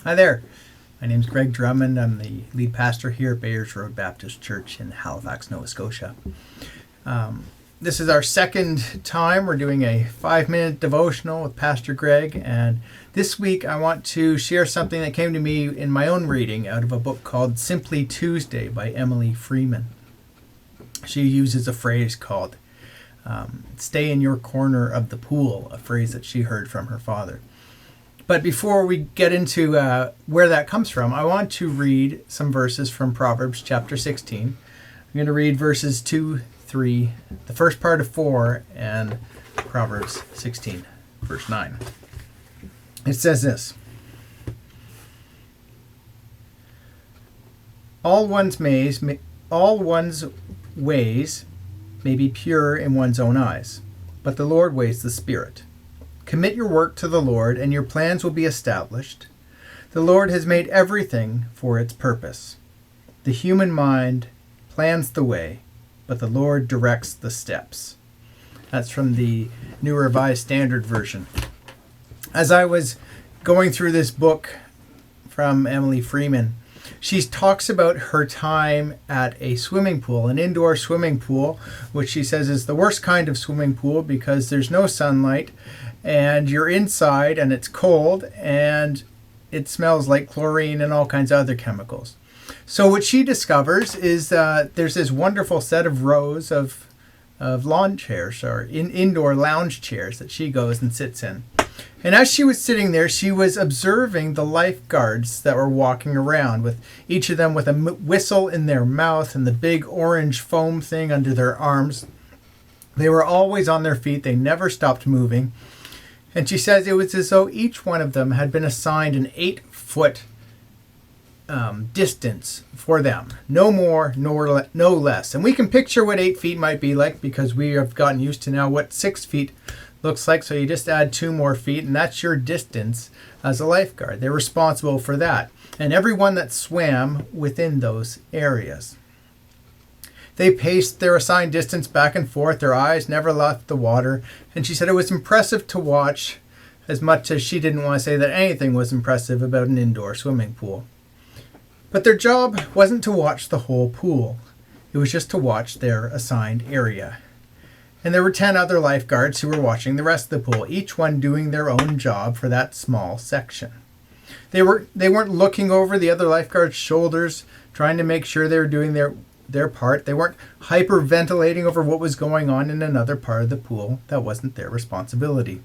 Hi there. My name's Greg Drummond. I'm the lead pastor here at Bayers Road Baptist Church in Halifax, Nova Scotia. This is our second time we're doing a 5-minute devotional with Pastor Greg, and this week I want to share something that came to me in my own reading out of a book called Simply Tuesday by Emily Freeman. She uses a phrase called stay in your corner of the pool, a phrase that she heard from her father. But before we get into where that comes from, I want to read some verses from Proverbs chapter 16. I'm going to read verses 2, 3, the first part of 4, and Proverbs 16, verse 9. It says this: All one's ways may be pure in one's own eyes, but the Lord weighs the spirit. Commit your work to the Lord, and your plans will be established. The Lord has made everything for its purpose. The human mind plans the way, but the Lord directs the steps. That's from the New Revised Standard Version. As I was going through this book from Emily Freeman, she talks about her time at a swimming pool, an indoor swimming pool, which she says is the worst kind of swimming pool because there's no sunlight, and you're inside and it's cold and it smells like chlorine and all kinds of other chemicals. So what she discovers is there's this wonderful set of rows of lawn chairs or indoor lounge chairs that she goes and sits in. And as she was sitting there, she was observing the lifeguards that were walking around, with each of them with a whistle in their mouth and the big orange foam thing under their arms. They were always on their feet. They never stopped moving. And she says it was as though each one of them had been assigned an 8-foot distance for them. No more, nor no less. And we can picture what 8 feet might be like because we have gotten used to now what 6 feet looks like. So you just add 2 more feet and that's your distance as a lifeguard. They're responsible for that. And everyone that swam within those areas. They paced their assigned distance back and forth. Their eyes never left the water. And she said it was impressive to watch, as much as she didn't want to say that anything was impressive about an indoor swimming pool. But their job wasn't to watch the whole pool. It was just to watch their assigned area. And there were 10 other lifeguards who were watching the rest of the pool, each one doing their own job for that small section. They weren't looking over the other lifeguards' shoulders, trying to make sure they were doing their part. They weren't hyperventilating over what was going on in another part of the pool. That wasn't their responsibility.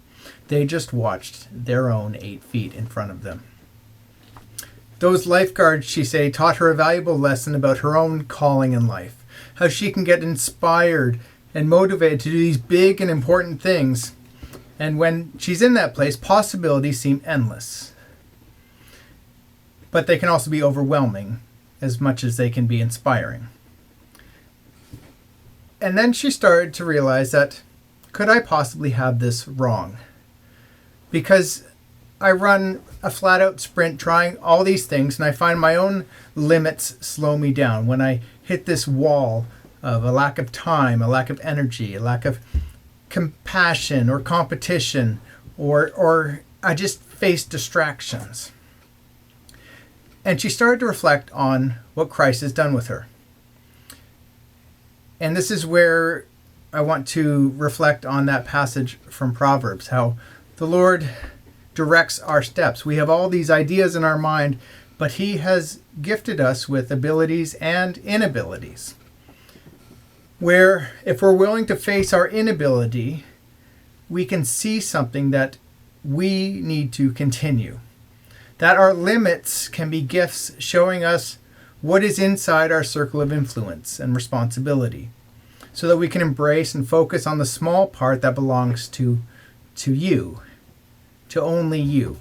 They just watched their own 8 feet in front of them. Those lifeguards, she say, taught her a valuable lesson about her own calling in life, how she can get inspired and motivated to do these big and important things. And when she's in that place, possibilities seem endless. But they can also be overwhelming as much as they can be inspiring. And then she started to realize that, could I possibly have this wrong? Because I run a flat-out sprint trying all these things, and I find my own limits slow me down. When I hit this wall of a lack of time, a lack of energy, a lack of compassion or competition, or I just face distractions. And she started to reflect on what Christ has done with her. And this is where I want to reflect on that passage from Proverbs, how the Lord directs our steps. We have all these ideas in our mind, but He has gifted us with abilities and inabilities. Where if we're willing to face our inability, we can see something that we need to continue. That our limits can be gifts showing us what is inside our circle of influence and responsibility, so that we can embrace and focus on the small part that belongs to you, to only you.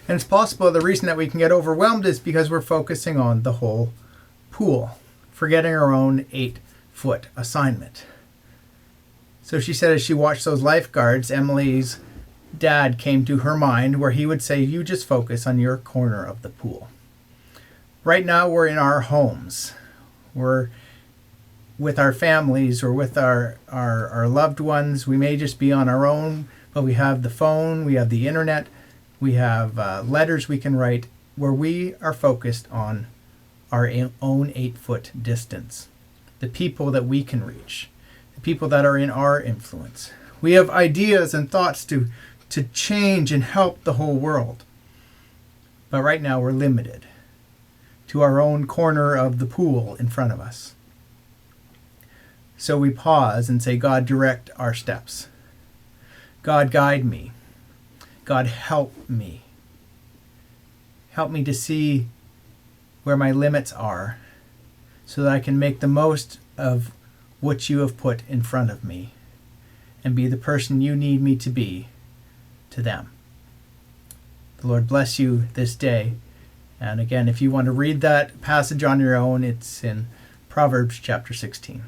And it's possible the reason that we can get overwhelmed is because we're focusing on the whole pool, forgetting our own 8-foot assignment. So she said as she watched those lifeguards, Emily's dad came to her mind, where he would say, you just focus on your corner of the pool. Right now we're in our homes. We're with our families or with our loved ones. We may just be on our own, but we have the phone, we have the internet. We have letters we can write where we are focused on our own 8-foot distance, the people that we can reach, the people that are in our influence. We have ideas and thoughts to change and help the whole world. But right now we're limited to our own corner of the pool in front of us. So we pause and say, God, direct our steps. God, guide me. God, help me. Help me to see where my limits are so that I can make the most of what you have put in front of me and be the person you need me to be to them. The Lord bless you this day. And again, if you want to read that passage on your own, it's in Proverbs chapter 16.